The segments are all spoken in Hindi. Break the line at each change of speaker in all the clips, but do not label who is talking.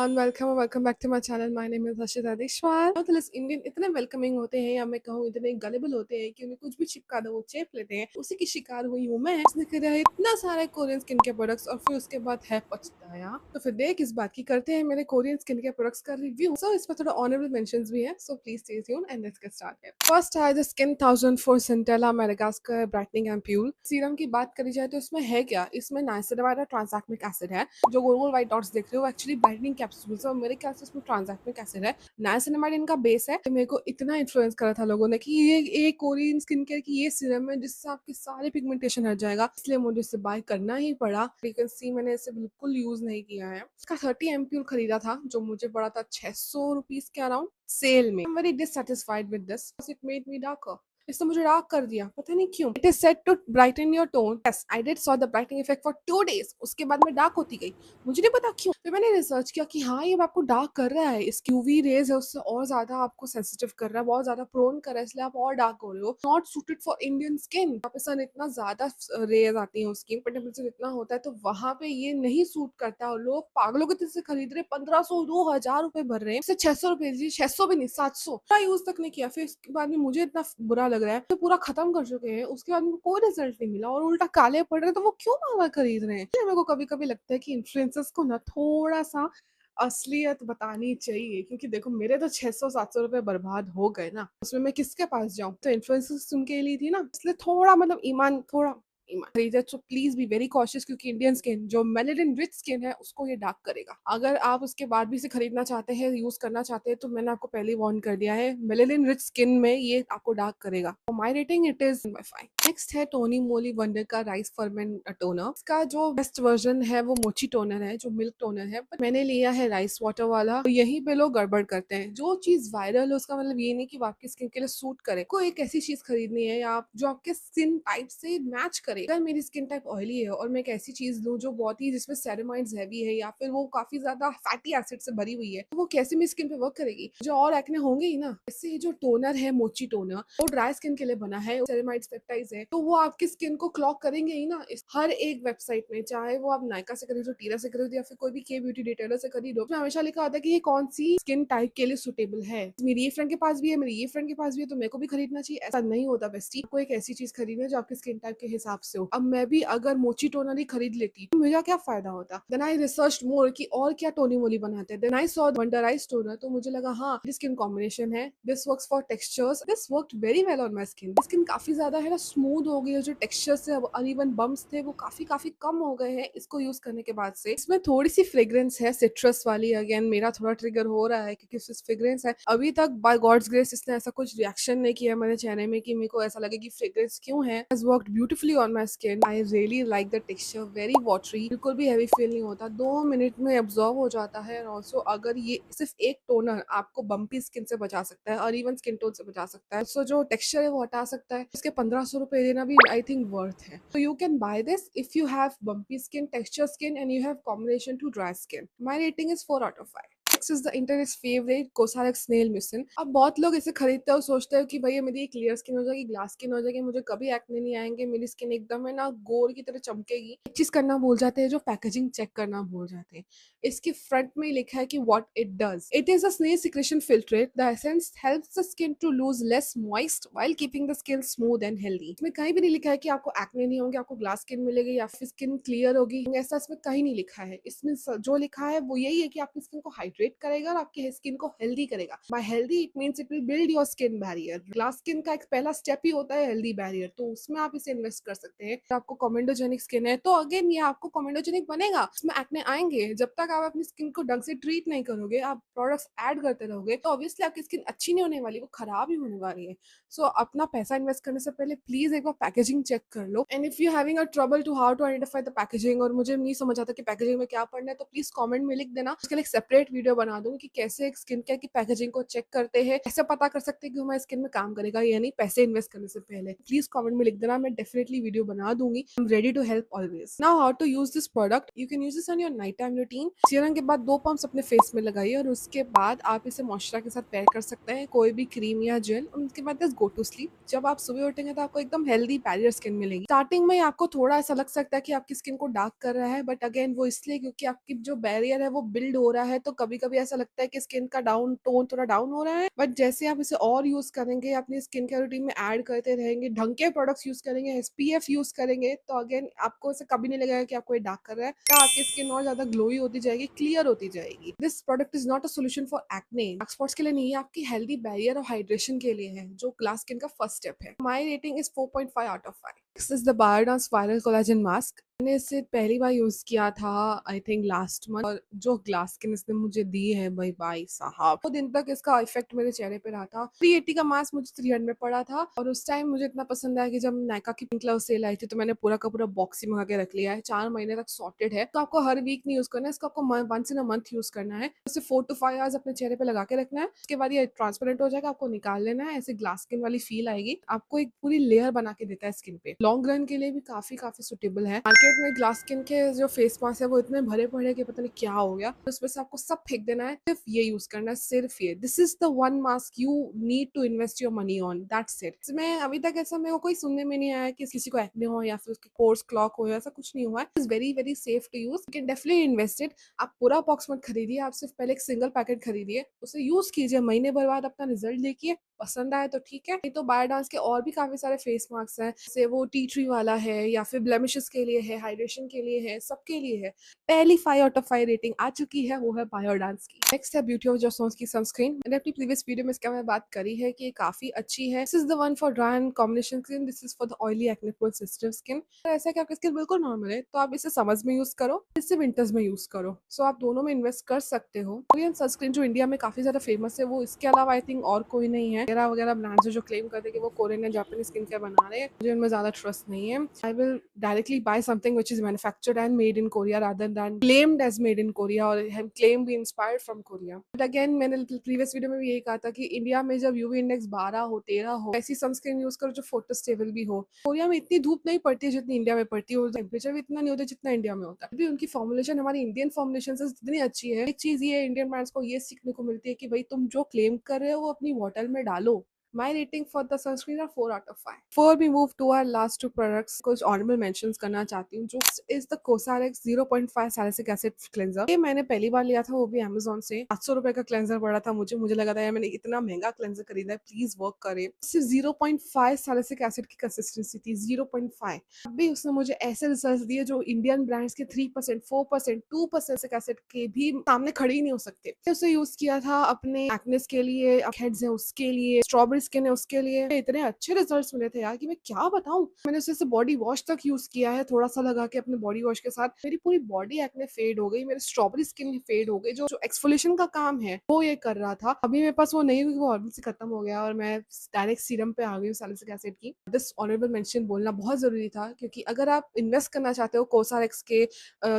Everyone, welcome back to my channel. My name is Harshita Deshwal. Northeast Indian इतने वेलकमिंग होते हैं या मैं कहूँ इतने गलेबल होते हैं कि उन्हें कुछ भी चिपका दो वो चेप लेते हैं। उसी की शिकार हुई हूँ मैं। उसने खरीदा है इतना सारे कोरियन स्किन केयर प्रोडक्ट्स और फिर उसके बाद है पछताया। तो फिर देख इस बात की करते हैं मेरे कोरियन स्किन केयर प्रोडक्ट्स का रिव्यू। सो इस पर थोड़ा ऑनरेबल मेंशंस भी है, so please stay tuned and let's get started. First है the skin 1000 four centella Madagascar brightening ampoule serum. की बात करी जाए तो इसमें है क्या, इसमें नाइसिनामाइड और ट्रांसैक्मिक एसिड है। जो गोल गोल व्हाइट डॉट्स देख रहे हो एक्चुअली ब्राइटनिंग कैप्सूल्स है और मेरे ख्याल से इसमें ट्रांसैक्मिक एसिड है। नाइसिनामाइड इनका बेस है। मेरे को इतना इन्फ्लुएंस करा था लोगों ने कि ये कोरियन स्किन केयर की ये सीरम है जिससे आपकी सारी पिगमेंटेशन हट जाएगा, इसलिए मुझे इसे बाय करना ही पड़ा। यू कैन सी मैंने इसे बिल्कुल यूज नहीं किया है। इसका 30 एमप्यूल खरीदा था जो मुझे पड़ा था 600 रुपीज के अराउंड सेल में। I am very dissatisfied with this, it made me darker. इसने मुझे डार्क कर दिया, पता नहीं क्यों। It is set to brighten your tone. Yes, I did saw the brightening effect for 2 days। उसके बाद मैं डार्क होती गई, मुझे नहीं पता क्यों। फिर मैंने रिसर्च किया कि हाँ ये आपको डार्क कर रहा है, इसकी यूवी रेज है उससे और ज्यादा आपको सेंसिटिव कर रहा है, बहुत ज्यादा प्रोन कर रहा है, इसलिए आप और डार्क हो रहे हो। Not suited for Indian skin. Pakistan इतना ज्यादा रेज आती है उसकी, टेम्परेचर इतना होता है तो वहां पे ये नहीं सूट करता और लोग पागलों के तरह से खरीद रहे। 1500 2000 रुपए भर रहे हैं, 600 रुपए, 600 भी नहीं 700 यूज तक नहीं किया। फिर उसके बाद में मुझे इतना बुरा लग रहा है तो पूरा खत्म कर चुके हैं, उसके बाद में कोई रिजल्ट नहीं मिला और उल्टा काले पड़ रहे हैं, तो वो क्यों बार बार खरीद रहे हैं। इसलिए मेरे को कभी कभी लगता है कि इन्फ्लुएंसर्स को ना थोड़ा सा असलियत बतानी चाहिए, क्योंकि देखो मेरे तो 600 700 रुपए बर्बाद हो गए ना, उसमें मैं किसके पास जाऊं। तो इन्फ्लुएंसर्स सुन के लिए थी ना, इसलिए थोड़ा मतलब ईमान थोड़ा ईमान खरीदे तो प्लीज बी वेरी कॉशियस, क्योंकि इंडियन स्किन जो मेलेनिन रिच स्किन है उसको ये डार्क करेगा। अगर आप उसके बाद भी इसे खरीदना चाहते हैं, यूज करना चाहते हैं, तो मैंने आपको पहले ही वार्न कर दिया है, मेलेनिन रिच स्किन में ये आपको डार्क करेगा। My rating it is 5। Next है टोनी मोली वंडर का राइस फर्मेंट टोनर। इसका जो बेस्ट वर्जन है वो मोची टोनर है, जो मिल्क टोनर है, पर मैंने लिया है राइस वाटर वाला। तो यही पे लोग गड़बड़ करते हैं। जो चीज वायरल है उसका मतलब ये नहीं कि वो आपकी स्किन के लिए सूट करे। कोई एक ऐसी चीज खरीदनी है या आप जो आपके स्किन टाइप से मैच करे। अगर मेरी स्किन टाइप ऑयली है और मैं एक ऐसी चीज लूँ जो बहुत ही जिसमें सेरेमाइड्स हैवी है या फिर वो काफी ज्यादा फैटी एसिड से भरी हुई है, तो वो कैसे मेरी स्किन पे वर्क करेगी। जो और एक्ने होंगे ही ना। इससे जो टोनर है मोची टोनर, वो ड्राई स्किन के लिए बना है, सेरेमाइड्स पेप्टाइड्स है, तो वो आपकी स्किन को क्लॉक करेंगे ही ना। हर एक वेबसाइट में, चाहे वो आप नायका से खरीदो, टीरा से खरीदो या फिर कोई भी के ब्यूटी डिटेलर से खरीदो, उसमें हमेशा लिखा होता है कि ये कौन सी स्किन टाइप के लिए सुटेबल है। मेरी ये फ्रेंड के पास भी है, मेरी ये फ्रेंड के पास भी है, तो मेरे को भी खरीदना चाहिए। ऐसा नहीं होता बेस्टी। कोई एक ऐसी चीज खरीदना जो आपके स्किन टाइप के हिसाब से हो। अब मैं भी अगर मोची टोनर ही खरीद लेती तो मुझे क्या फायदा होता। देन आई रिसर्च मोर कि और क्या टोनी मोली बनाते हैं। देन आई सॉ वंडराइज टोनर, तो मुझे लगा हाँ स्किन कॉम्बिनेशन है, this works for textures, this worked very well on my skin. Skin काफी ज्यादा है ना स्मूथ हो गई है, जो टेक्सचर्स है अनइवन बम्प्स थे वो काफी कम हो गए हैं इसको यूज करने के बाद से। इसमें थोड़ी सी फ्रेग्रेंस है सिट्रस वाली, अगेन मेरा थोड़ा ट्रिगर हो रहा है क्योंकि फ्रेग्रेंस है। अभी तक बाय गॉड्स ग्रेस इसने ऐसा कुछ रिएक्शन नहीं किया मेरे चेहरे में कि मेरे को ऐसा लगे कि फ्रेग्रेंस क्यों है। Has worked beautifully on my skin. I really like the texture, very watery, बिल्कुल भी हैवी फील नहीं होता, 2 मिनट में एब्जॉर्ब हो जाता है। और ऑल्सो अगर ये सिर्फ एक टोनर आपको बम्पी स्किन से बचा सकता है और इवन स्किन टोन से बचा सकता है, सो जो टेक्सचर है वो हटा सकता है, उसके 1500 रुपए देना भी आई थिंक वर्थ है। So you can buy this if you have bumpy skin, texture skin and you have combination to dry skin. My rating is 4 out of 5. Next is the internet's favorite Cosrx snail mucin। अब बहुत लोग इसे खरीदते हैं और सोचते हैं कि भैया मेरी क्लियर स्किन हो जाएगी, ग्लास स्किन हो जाएगी, मुझे कभी एक्ने नहीं आएंगे, मेरी स्किन एकदम है ना गोर की तरह चमकेगी। एक चीज करना भूल जाते हैं, जो पैकेजिंग चेक करना भूल जाते हैं। इसके फ्रंट में लिखा है कि what it does. It is a snail secretion filtrate. The essence helps the skin to lose less moist while keeping the skin smooth and healthy. इसमें कहीं भी नहीं लिखा है कि आपको एक्ने नहीं होंगे, आपको ग्लास स्किन मिलेगी या फिर स्किन क्लियर होगी, ऐसा इसमें कहीं नहीं लिखा है। इसमें जो लिखा है वो यही है कि आपकी स्किन को हाइड्रेट करेगा और आपकी स्किन को हेल्दी करेगा। By healthy it means it will build your skin barrier. Glass skin का एक पहला स्टेप ही होता है हेल्दी बैरियर, तो उसमें आप इसे इन्वेस्ट कर सकते हैं। तो आपको कमेंडोजेनिक स्किन है तो अगेन ये आपको कमेंडोजेनिक बनेगा, इसमें एक्ने आएंगे। जब तक आप अपनी स्किन को ढंग से ट्रीट नहीं करोगे, आप प्रोडक्ट्स ऐड करते रहोगे, तो ऑब्वियसली आपकी स्किन अच्छी नहीं होने वाली, वो खराब ही होने वाली है। सो अपना पैसा इन्वेस्ट करने से पहले प्लीज एक बार पैकेजिंग चेक कर लो। And if you having a trouble to how to identify the packaging और मुझे नहीं समझ आता कि पैकेजिंग में क्या पढ़ना है, तो प्लीज कमेंट में लिख देना, उसके लिए सेपरेट वीडियो बना दूंगी कि कैसे एक स्किन केयर की पैकेजिंग को चेक करते हैं, कैसे पता कर सकते हैं कि हमारी स्किन में काम करेगा या नहीं पैसे इन्वेस्ट करने से पहले। प्लीज कमेंट में लिख देना, मैं डेफिनेटली वीडियो बना दूंगी। I am ready to help always. Now how to use this product, you can use this on your night time routine. Serum के बाद 2 पंप्स अपने फेस में लगाइए और उसके बाद आप इसे मॉइस्चर के साथ पेयर कर सकते हैं, कोई भी क्रीम या जेल। उसके बाद जस्ट गो टू स्लीप। जब आप सुबह उठेंगे तो आपको एकदम हेल्दी बैरियर स्किन मिलेगी। स्टार्टिंग में आपको थोड़ा ऐसा लग सकता है कि आपकी स्किन को डार्क कर रहा है, बट अगेन वो इसलिए क्योंकि आपकी जो बैरियर है वो बिल्ड हो रहा है, तो कभी कभी ऐसा लगता है कि स्किन का डाउन टोन थोड़ा डाउन हो रहा है। बट जैसे आप इसे और यूज करेंगे, अपनी स्किन केयर रूटीन में ऐड करते रहेंगे, ढंग के प्रोडक्ट्स यूज करेंगे, एसपीएफ यूज करेंगे, तो अगेन आपको ऐसे कभी नहीं लगेगा कि आपको ये डार्क कर रहा है। तो आपकी स्किन और ज्यादा ग्लोई होती जाएगी, क्लियर होती जाएगी। This product is not a solution for acne, dark spots के लिए नहीं है, आपकी हेल्दी बैरियर और हाइड्रेशन के लिए है, जो ग्लास स्किन का फर्स्ट स्टेप है। My rating is 4.5 out of 5। This is the Biodance viral collagen mask. मैंने इसे पहली बार यूज किया था आई थिंक लास्ट मंथ, और जो ग्लास स्किन इसने मुझे दी है भाई भाई साहब, 2 दिन तक इसका इफेक्ट मेरे चेहरे पे रहा था। 380 का मास्क मुझे 300 में पड़ा था, और उस टाइम मुझे इतना पसंद आया कि जब नायका की पिंक लव सेल आई थी तो मैंने पूरा का पूरा बॉक्स ही मंगा के रख लिया है। 4 महीने तक सॉर्टेड है। तो आपको हर वीक नहीं यूज करना है इसको, आपको once in a month use करना है। उसे 4 to 5 आवर्स अपने चेहरे पे लगा के रखना है। उसके बाद ये ट्रांसपेरेंट हो जाएगा, आपको निकाल लेना है। ऐसे ग्लास स्किन वाली फील आएगी, आपको एक पूरी लेयर बना के देता है स्किन पे। लॉन्ग रन के लिए भी काफी काफी सुटेबल है। मार्केट में ग्लास स्किन के जो फेस मास्क है वो इतने भरे पड़े कि पता नहीं क्या हो गया, उसमें से आपको सब फेंक देना है, सिर्फ ये यूज करना है, सिर्फ ये। This is the one mask you need to invest your money on, that's it. इसमें अभी तक ऐसा मेरे को कोई सुनने में नहीं आया कि किसी को एक्ने हो या फिर उसके पोर्स क्लॉग हो, ऐसा कुछ नहीं हुआ है। Is very very safe to use, you can definitely invest it. आप पूरा बॉक्स मत खरीदिए, आप सिर्फ पहले एक सिंगल पैकेट खरीदिए, उसे यूज कीजिए, महीने भर बाद अपना रिजल्ट देखिए, पसंद आए तो ठीक है, नहीं तो बायोडांस के और भी काफी सारे फेस मास्क हैं, जैसे वो टी ट्री वाला है, या फिर ब्लेमिशेस के लिए है, हाइड्रेशन के लिए है, सबके लिए है। पहली 5 आउट ऑफ 5 रेटिंग आ चुकी है, वो है बायोडांस की। नेक्स्ट है ब्यूटी ऑफ जोसोन्स की सनस्क्रीन। मैंने अपनी प्रीवियस वीडियो में इसके बारे में बात करी है कि ये काफी अच्छी है। This is the one for dry and combination skin, this is for the oily acne prone sensitive skin. ऐसा कि आपकी स्किन बिल्कुल नॉर्मल है तो आप इसे समझ में यूज करो, इसे विंटर्स में यूज करो, सो आप दोनों में इन्वेस्ट कर सकते हो। कोरियन सनस्क्रीन जो इंडिया में काफी ज्यादा फेमस है, वो इसके अलावा आई थिंक और कोई नहीं है। वगैरह वगैरह ब्रांड्स जो क्लेम करते हैं कि वो कोरियन या जापानीज स्किन केयर बना रहे हैं, मुझे उनमें ज्यादा ट्रस्ट नहीं है। I will directly buy something which is manufactured and made in Korea rather than claimed as made in Korea और claim be inspired from Korea. But again मैंने प्रीवियस वीडियो में भी यही कहा था कि इंडिया में जब यूवी इंडेक्स 12 हो 13 हो, ऐसी सनस्क्रीन यूज करो जो फोटो स्टेबल भी हो। कोरिया में इतनी धूप नहीं पड़ती है जितनी इंडिया में पड़ती है, टेम्परेचर भी इतना नहीं होता जितना इंडिया में होता है। भी उनकी फॉर्मुलेशन हमारी इंडियन फॉर्मुलेशन से इतनी अच्छी है। एक चीज ये इंडियन ब्रांड्स को ये सीखने को मिलती है कि भाई तुम जो क्लेम कर रहे हो वो अपनी बॉटल में डालो। My rating for the sunscreen are 4 out of 5. Before we move to our last 2 products, कुछ ऑनरेबल मेंशंस करना चाहती हूँ, जो is the COSRX 0.5 salicylic acid cleanser. ये मैंने पहली बार लिया था, वो भी अमेजोन से। 800 रुपए का क्लेंजर पड़ा था मुझे लगा था यार मैंने इतना महंगा क्लेंजर खरीदा है, प्लीज वर्क करे। सिर्फ 0.5 सैलिसिलिक एसिड की कंसिस्टेंसी थी, 0.5। अभी उसने मुझे ऐसे रिजल्ट दिए जो इंडियन ब्रांड्स के 3%, 4%, 2% एसिड के भी सामने खड़े ही नहीं हो सकते। उसे यूज किया था अपने एक्नेस के लिए, हेड्स है उसके लिए, स्ट्रॉबेरी स्किन है उसके लिए। इतने अच्छे रिजल्ट्स मिले थे यार कि मैं क्या बताऊं। मैंने उसे बॉडी वॉश तक यूज किया है, थोड़ा सा लगा के अपने बॉडी वॉश के साथ, मेरी पूरी बॉडी एक्ने फेड हो गई, मेरी स्ट्रॉबेरी स्किन भी फेड हो गई। जो एक्सफोलिएशन का काम है वो ये कर रहा था। अभी मेरे पास वो नहीं हुई, वो ऑलरेडी से खत्म हो गया और मैं डायरेक्ट सीरम पे आ गई हूँ सैलिसिलिक एसिड की। दिस ऑनरेबल मेंशन बोलना बहुत जरूरी था, क्योंकि अगर आप इन्वेस्ट करना चाहते हो कोसारेक्स के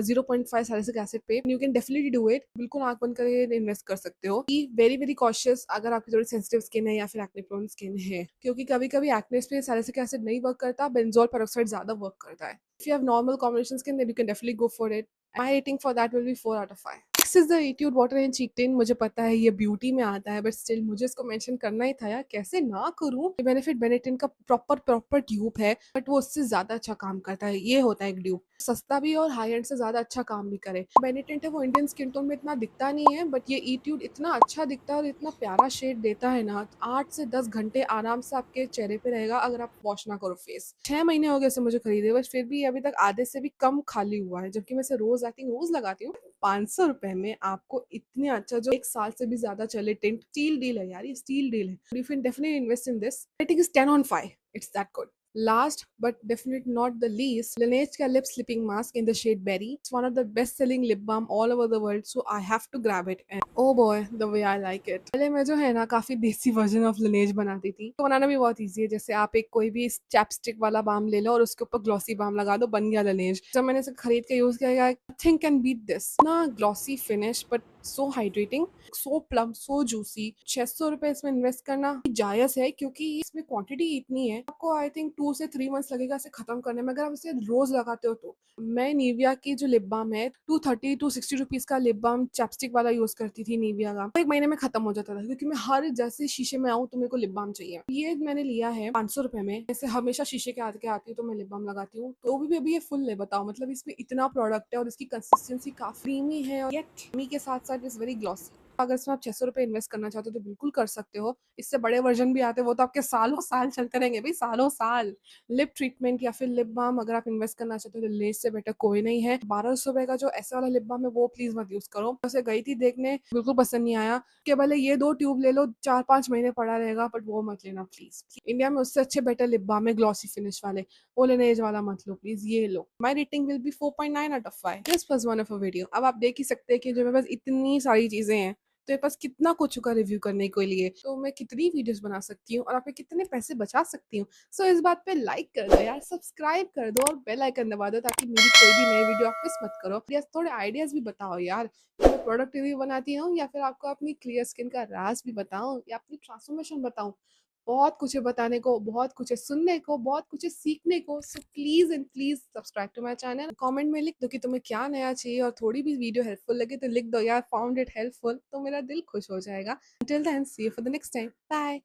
0.5 सैलिसिलिक एसिड पे, you can definitely do it. बिल्कुल आंख बंद करके इन्वेस्ट कर सकते हो। वेरी वेरी कॉशियस अगर आपकी थोड़ी सेंसिटिव स्किन है या फिर एक्ने प्रोन स्किन है, क्योंकि कभी कभी एक्नेस पे सैलिसिलिक एसिड नहीं वर्क करता, बेंजोल पेरोक्साइड ज्यादा वर्क करता है। If you have normal combination skin then you can definitely go for it. My rating for that will be 4 out of 5। This is the Etude water and cheek tint. मुझे पता है ये ब्यूटी में आता है, बट स्टिल मुझे इसको मेंशन करना ही था यार, कैसे ना करूं। बेनिफिट बेनेटिन का प्रॉपर ट्यूब है, बट वो उससे ज्यादा अच्छा काम करता है। ये होता है एक ट्यूब, सस्ता भी और हाई एंड से ज्यादा अच्छा काम भी करे। बेनिटेंट है वो इंडियन स्किन टोन में इतना दिखता नहीं है, बट ये ईट्यूड इतना अच्छा दिखता है और इतना प्यारा शेड देता है ना, 8 से 10 घंटे आराम से आपके चेहरे पे रहेगा अगर आप वॉश ना करो फेस। 6 महीने हो गए इसे मुझे खरीदे, बस फिर भी अभी तक आधे से भी कम खाली हुआ है, जबकि मैं इसे रोज आई थिंक रोज लगाती हूँ। 500 रुपए में आपको इतने अच्छा, जो 1 साल से भी ज्यादा चले टिंट, स्टील डील है यार, ये स्टील डील है। You can definitely invest in this. Rating is 10 on 5. It's that good. Last but definitely not the least, Laneige का lip sleeping mask in the shade Berry. It's one of the best selling lip balm all over the world, so I have to grab it. And oh boy, the way I like it. पहले मैं जो है ना काफी देसी वर्जन ऑफ Laneige बनाती थी, तो बनाना भी बहुत ईजी है। जैसे आप एक कोई भी चैपस्टिक वाला बाम ले लो और उसके ऊपर ग्लॉसी बाम लगा दो, बन गया Laneige। जब मैंने इसे खरीद के यूज किया, थिंक कैन बीट दिस ना, glossy finish but so hydrating, so plum, so juicy. 600 रुपये इसमें इन्वेस्ट करना जायज़ है क्योंकि इसमें क्वांटिटी इतनी है, आपको आई थिंक 2 से 3 मंथ्स लगेगा इसे खत्म करने में, अगर आप इसे रोज लगाते हो तो। मैं निविया की जो लिप बाम है, 230 to 60 रुपीज का लिप बाम चैपस्टिक वाला यूज करती थी निविया का, 1 महीने में खत्म हो जाता था क्योंकि मैं हर जैसे शीशे में आऊँ तो मेरे को लिप बाम चाहिए। ये मैंने लिया है 500 रुपए में, ऐसे हमेशा शीशे के आके आती हूँ तो मैं लिप बाम लगाती हूँ, तो भी अभी ये फुल है, बताओ मतलब इसमें इतना प्रोडक्ट है और इसकी कंसिस्टेंसी काफी क्रीमी है और येट क्रीमी के साथ साथ इज वेरी ग्लॉसी। अगर इसमें आप 600 रुपये इन्वेस्ट करना चाहते हो तो बिल्कुल कर सकते हो। इससे बड़े वर्जन भी आते हैं, वो तो आपके सालों साल चलते रहेंगे भाई, सालों साल। लिप ट्रीटमेंट या फिर लिप बाम अगर आप इन्वेस्ट करना चाहते हो तो लेस से बेटर कोई नहीं है। 1200 रुपए का जो ऐसे वाला लिप बाम है वो प्लीज मत यूज करो, उसे गई थी देखने, बिल्कुल पसंद नहीं आया। कि भले ये 2 ट्यूब ले लो, 4-5 महीने पड़ा रहेगा, बट वो मत लेना प्लीज। इंडिया में उससे अच्छे बेटर लिप बाम है ग्लॉसी फिनिश वाले, वो लेने एज वाला मत लो प्लीज, ये लो। My rating will be 4.9 out of 5। This was one of a video. अब आप देख ही सकते हैं कि जो मेरे पास इतनी सारी चीजें हैं, तो मेरे पास कितना कुछ होगा रिव्यू करने के लिए, तो मैं कितनी वीडियोस बना सकती हूँ और आपके कितने पैसे बचा सकती हूँ। सो इस बात पे लाइक कर दो यार, सब्सक्राइब कर दो और बेल आइकन दबा दो ताकि मेरी कोई भी नई वीडियो आप मिस मत करो। प्लीज थोड़े आइडियाज भी बताओ यार, कि मैं प्रोडक्ट रिव्यू बनाती हूँ या फिर आपको अपनी क्लियर स्किन का राज भी बताऊँ या अपनी ट्रांसफॉर्मेशन बताऊँ। बहुत कुछ है बताने को, बहुत कुछ है सुनने को, बहुत कुछ है सीखने को। So please and please subscribe to my channel. Comment में लिख दो कि तुम्हें क्या नया चाहिए, और थोड़ी भी वीडियो हेल्पफुल लगे तो लिख दो यार फाउंड इट हेल्पफुल, तो मेरा दिल खुश हो जाएगा। Until then, see you for the next time. Bye.